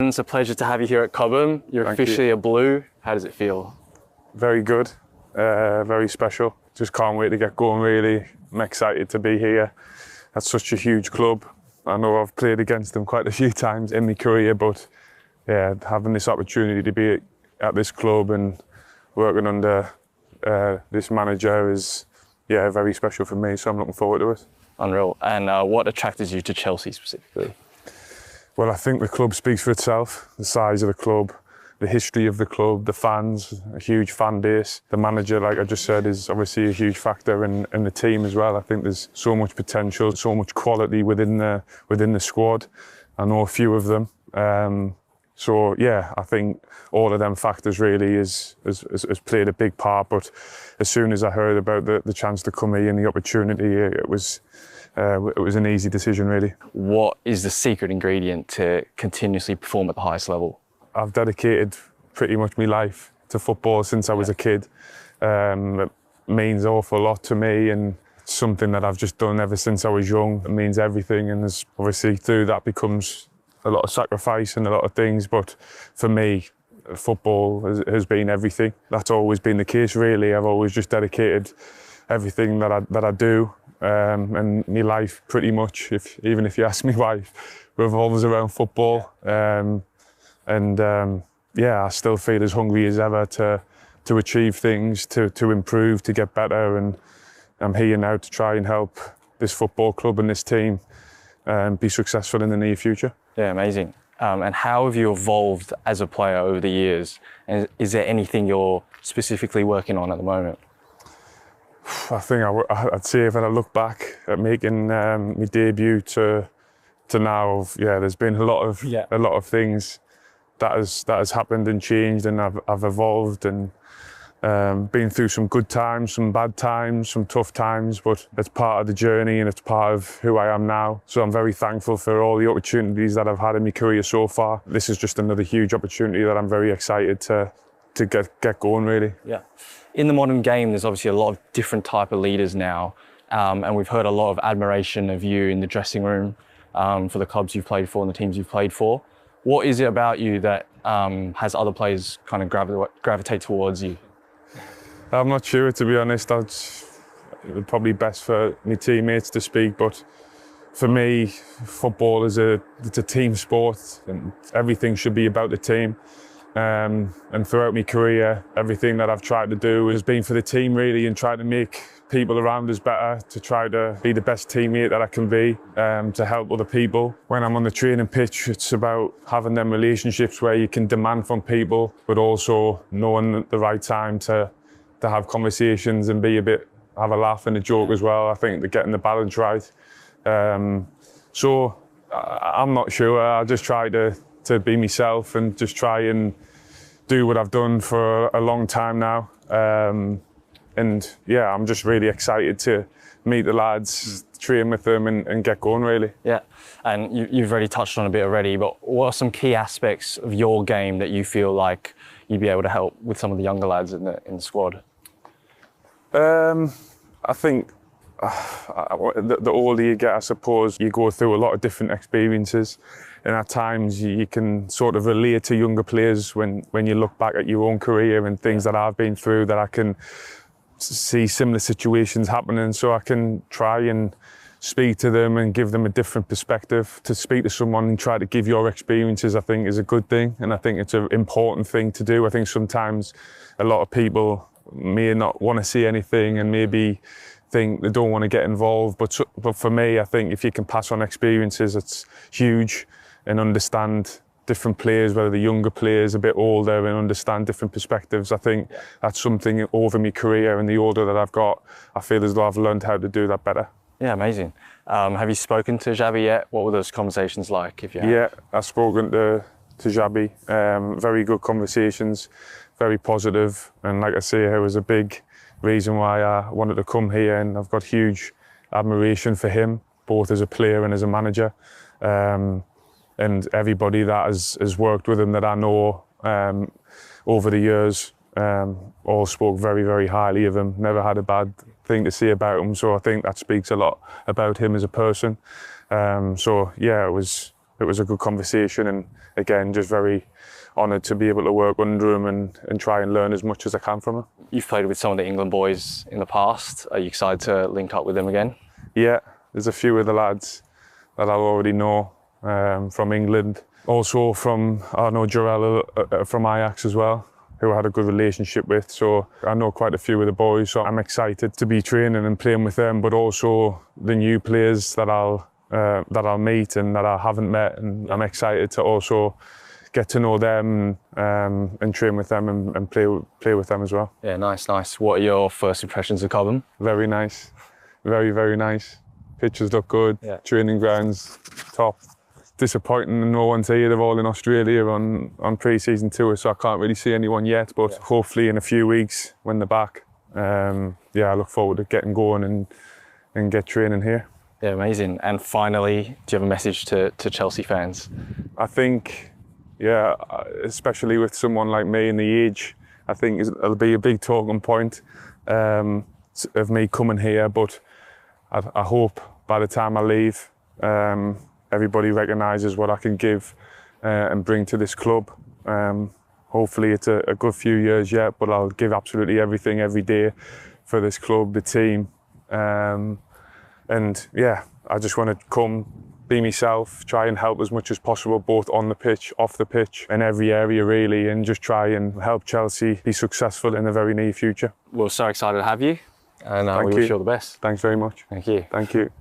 It's a pleasure to have you here at Cobham. You're officially a Blue. How does it feel? Very good, very special. Just can't wait to get going, really. I'm excited to be here. That's such a huge club. I know I've played against them quite a few times in my career, but yeah, having this opportunity to be at this club and working under this manager is, yeah, very special for me, so I'm looking forward to it. Unreal. And what attracted you to Chelsea specifically? Well, I think the club speaks for itself. The size of the club, the history of the club, the fans, a huge fan base. The manager, like I just said, is obviously a huge factor in the team as well. I think there's so much potential, so much quality within the squad. I know a few of them. So yeah, I think all of them factors really has played a big part. But as soon as I heard about the chance to come here and the opportunity, it was an easy decision, really. What is the secret ingredient to continuously perform at the highest level? I've dedicated pretty much my life to football since I was a kid. It means an awful lot to me, and it's something that I've just done ever since I was young. It means everything, and there's obviously through that becomes a lot of sacrifice and a lot of things, but for me, football has been everything. That's always been the case, really. I've always just dedicated everything that I do, and my life pretty much, even if you ask me why, revolves around football. Yeah, I still feel as hungry as ever to achieve things, to improve, to get better, and I'm here now to try and help this football club and this team be successful in the near future. Yeah, amazing. And how have you evolved as a player over the years? And is there anything you're specifically working on at the moment? I think I'd say if I look back at making my debut to now, yeah, there's been a lot of things that has happened and changed, and I've evolved and been through some good times, some bad times, some tough times, but it's part of the journey and it's part of who I am now. So I'm very thankful for all the opportunities that I've had in my career so far. This is just another huge opportunity that I'm very excited to get going, really. Yeah. In the modern game, there's obviously a lot of different type of leaders now, and we've heard a lot of admiration of you in the dressing room for the clubs you've played for and the teams you've played for. What is it about you that has other players kind of gravitate towards you? I'm not sure, to be honest. It's probably best for my teammates to speak, but for me, football is it's a team sport, and everything should be about the team. And throughout my career, everything that I've tried to do has been for the team, really, and try to make people around us better, to try to be the best teammate that I can be, to help other people. When I'm on the training pitch, it's about having them relationships where you can demand from people, but also knowing the right time to have conversations and have a laugh and a joke as well. I think that getting the balance right. So I'm not sure. I just try to be myself and just try and do what I've done for a long time now. And yeah, I'm just really excited to meet the lads, train with them and get going, really. Yeah, and you've already touched on a bit already, but what are some key aspects of your game that you feel like you'd be able to help with some of the younger lads in the squad? I think the older you get, I suppose, you go through a lot of different experiences, and at times you can sort of relate to younger players when you look back at your own career and things that I've been through, that I can see similar situations happening, so I can try and speak to them and give them a different perspective. To speak to someone and try to give your experiences, I think, is a good thing, and I think it's an important thing to do. I think sometimes a lot of people may not want to see anything and maybe think they don't want to get involved, but for me, I think if you can pass on experiences, it's huge, and understand different players, whether the younger players, a bit older, and understand different perspectives. I think that's something over my career, and the older that I've got, I feel as though I've learned how to do that better. Yeah, amazing. Have you spoken to Xabi yet? What were those conversations like, if you have? Yeah, I've spoken to Xabi. Very good conversations, very positive, and like I say, it was a big reason why I wanted to come here, and I've got huge admiration for him, both as a player and as a manager. And everybody that has worked with him that I know over the years all spoke very, very highly of him. Never had a bad thing to say about him. So I think that speaks a lot about him as a person. So yeah, it was a good conversation, and again, just very honoured to be able to work under him and try and learn as much as I can from him. You've played with some of the England boys in the past. Are you excited to link up with them again? Yeah, there's a few of the lads that I already know from England. Also I know Jarell from Ajax as well, who I had a good relationship with. So I know quite a few of the boys. So I'm excited to be training and playing with them, but also the new players that I'll meet and that I haven't met. And I'm excited to also get to know them and train with them and play with them as well. Yeah, nice. What are your first impressions of Cobham? Very nice, very, very nice. Pitches look good, training grounds top. Disappointing no one's here, they're all in Australia on pre-season tour, so I can't really see anyone yet, but hopefully in a few weeks when they're back, I look forward to getting going and get training here. Yeah, amazing. And finally, do you have a message to Chelsea fans? I think, especially with someone like me in the age, I think it'll be a big talking point of me coming here, but I hope by the time I leave, everybody recognises what I can give and bring to this club. Hopefully it's a good few years yet, but I'll give absolutely everything every day for this club, the team. I just want to come, be myself, try and help as much as possible, both on the pitch, off the pitch, in every area really, and just try and help Chelsea be successful in the very near future. We're so excited to have you, and we wish you all the best. Thanks very much. Thank you. Thank you.